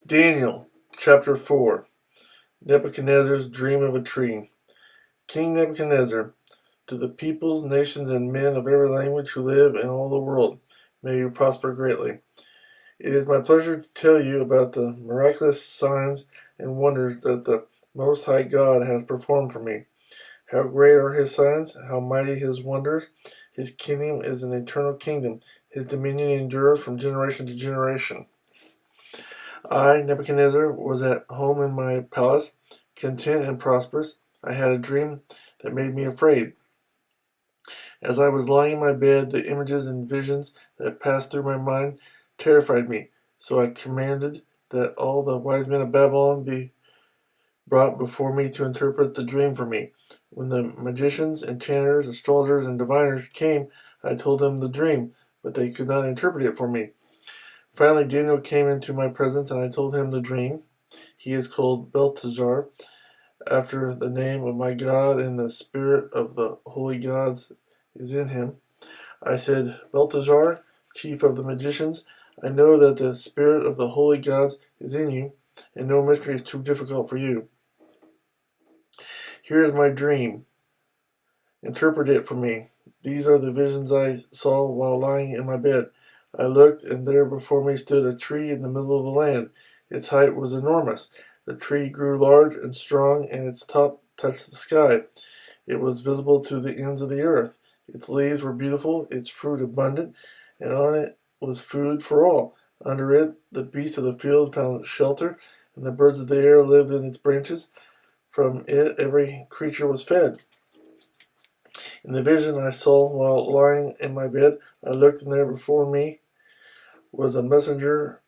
Daniel, chapter 4. Nebuchadnezzar's dream of a tree. King Nebuchadnezzar, to the peoples, nations, and men of every language who live in all the world, may you prosper greatly. It is my pleasure to tell you about the miraculous signs and wonders that the Most High God has performed for me. How great are his signs, how mighty his wonders. His kingdom is an eternal kingdom. His dominion endures from generation to generation. I, Nebuchadnezzar, was at home in my palace, content and prosperous. I had a dream that made me afraid. As I was lying in my bed, the images and visions that passed through my mind terrified me. So I commanded that all the wise men of Babylon be brought before me to interpret the dream for me. When the magicians, enchanters, astrologers, and diviners came, I told them the dream, but they could not interpret it for me. Finally, Daniel came into my presence, and I told him the dream. He is called Belteshazzar, after the name of my God, and the spirit of the holy gods is in him. I said, Belteshazzar, chief of the magicians, I know that the spirit of the holy gods is in you, and no mystery is too difficult for you. Here is my dream. Interpret it for me. These are the visions I saw while lying in my bed. I looked, and there before me stood a tree in the middle of the land. Its height was enormous. The tree grew large and strong, and its top touched the sky. It was visible to the ends of the earth. Its leaves were beautiful, its fruit abundant, and on it was food for all. Under it, the beasts of the field found shelter, and the birds of the air lived in its branches. From it, every creature was fed. In the vision I saw while lying in my bed, I looked, and there before me was a messenger,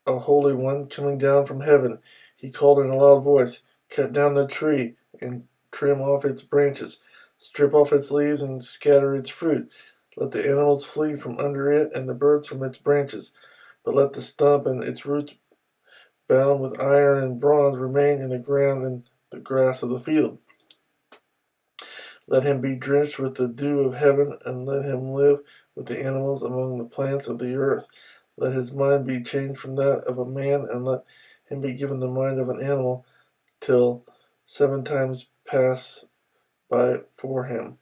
a holy one, coming down from heaven. He called in a loud voice, Cut down the tree, and trim off its branches. Strip off its leaves, and scatter its fruit. Let the animals flee from under it, and the birds from its branches. But let the stump and its roots, bound with iron and bronze, remain in the ground and the grass of the field. Let him be drenched with the dew of heaven, and let him live with the animals among the plants of the earth. Let his mind be changed from that of a man, and let him be given the mind of an animal, till 7 times pass by for him.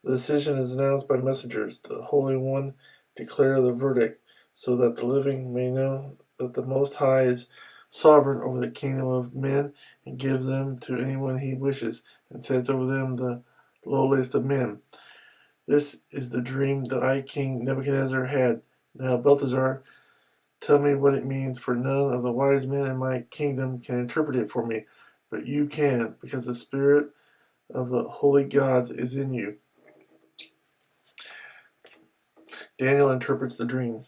The decision is announced by messengers. The Holy One declare the verdict, so that the living may know that the Most High is sovereign over the kingdom of men, and gives them to anyone he wishes, and sets over them the lowliest of men. This is the dream that I, King Nebuchadnezzar, had. Now, Belteshazzar, tell me what it means, for none of the wise men in my kingdom can interpret it for me, but you can, because the spirit of the holy gods is in you. Daniel interprets the dream.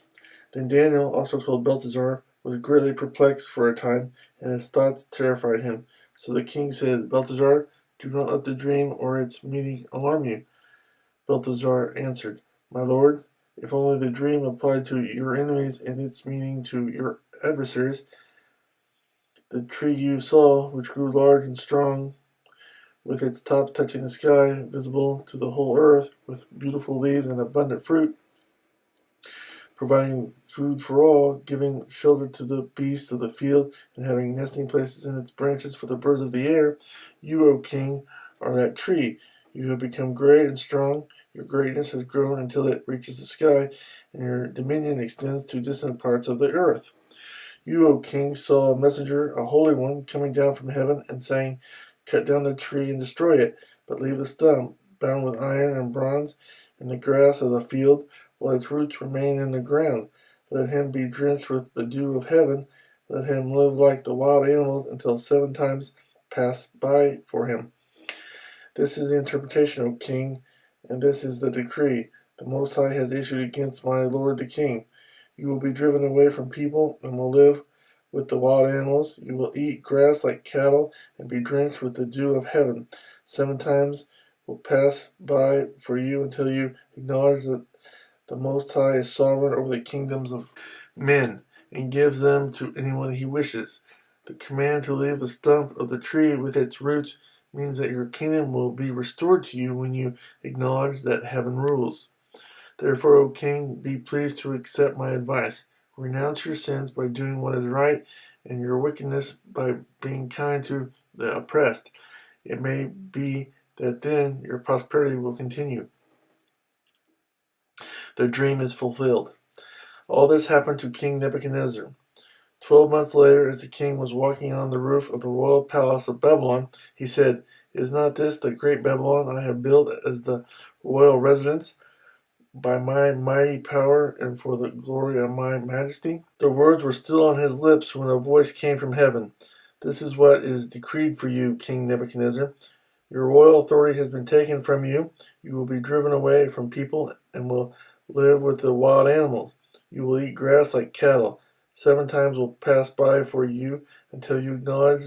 Then Daniel, also called Belteshazzar, was greatly perplexed for a time, and his thoughts terrified him. So the king said, Belteshazzar, do not let the dream or its meaning alarm you. Belteshazzar answered, My lord, if only the dream applied to your enemies and its meaning to your adversaries. The tree you saw, which grew large and strong, with its top touching the sky, visible to the whole earth, with beautiful leaves and abundant fruit, providing food for all, giving shelter to the beasts of the field, and having nesting places in its branches for the birds of the air, you, O king, are that tree. You have become great and strong. Your greatness has grown until it reaches the sky, and your dominion extends to distant parts of the earth. You, O king, saw a messenger, a holy one, coming down from heaven, and saying, Cut down the tree and destroy it, but leave the stump, bound with iron and bronze, in the grass of the field, while its roots remain in the ground. Let him be drenched with the dew of heaven. Let him live like the wild animals until 7 times pass by for him. This is the interpretation, O king, and this is the decree the Most High has issued against my lord the king. You will be driven away from people and will live with the wild animals. You will eat grass like cattle and be drenched with the dew of heaven. 7 times will pass by for you until you acknowledge that the Most High is sovereign over the kingdoms of men and gives them to anyone he wishes. The command to leave the stump of the tree with its roots means that your kingdom will be restored to you when you acknowledge that heaven rules. Therefore, O king, be pleased to accept my advice. Renounce your sins by doing what is right, and your wickedness by being kind to the oppressed. It may be that then your prosperity will continue. Their dream is fulfilled. All this happened to King Nebuchadnezzar. 12 months later, as the king was walking on the roof of the royal palace of Babylon, he said, "Is not this the great Babylon I have built as the royal residence by my mighty power and for the glory of my majesty?" The words were still on his lips when a voice came from heaven. "This is what is decreed for you, King Nebuchadnezzar. Your royal authority has been taken from you. You will be driven away from people and will live with the wild animals. You will eat grass like cattle. 7 times will pass by for you until you acknowledge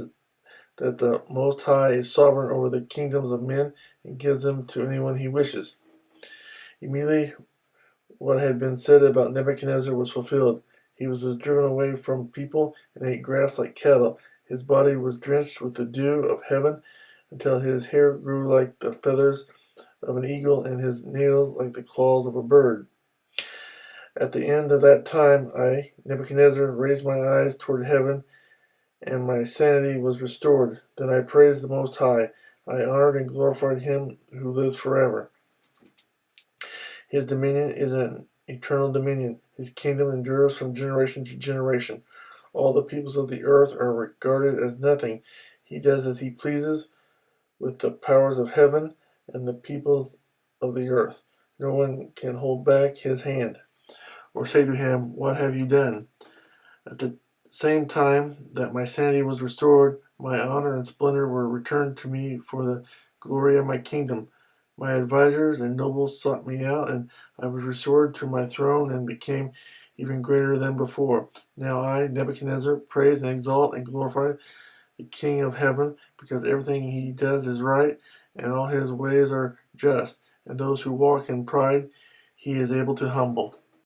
that the Most High is sovereign over the kingdoms of men and gives them to anyone he wishes." Immediately, what had been said about Nebuchadnezzar was fulfilled. He was driven away from people and ate grass like cattle. His body was drenched with the dew of heaven until his hair grew like the feathers of an eagle and his nails like the claws of a bird. At the end of that time, I, Nebuchadnezzar, raised my eyes toward heaven, and my sanity was restored. Then I praised the Most High. I honored and glorified him who lives forever. His dominion is an eternal dominion. His kingdom endures from generation to generation. All the peoples of the earth are regarded as nothing. He does as he pleases with the powers of heaven and the peoples of the earth. No one can hold back his hand or say to him, "What have you done?" At the same time that my sanity was restored, my honor and splendor were returned to me for the glory of my kingdom. My advisers and nobles sought me out, and I was restored to my throne and became even greater than before. Now I, Nebuchadnezzar, praise and exalt and glorify the King of heaven, because everything he does is right, and all his ways are just, and those who walk in pride he is able to humble.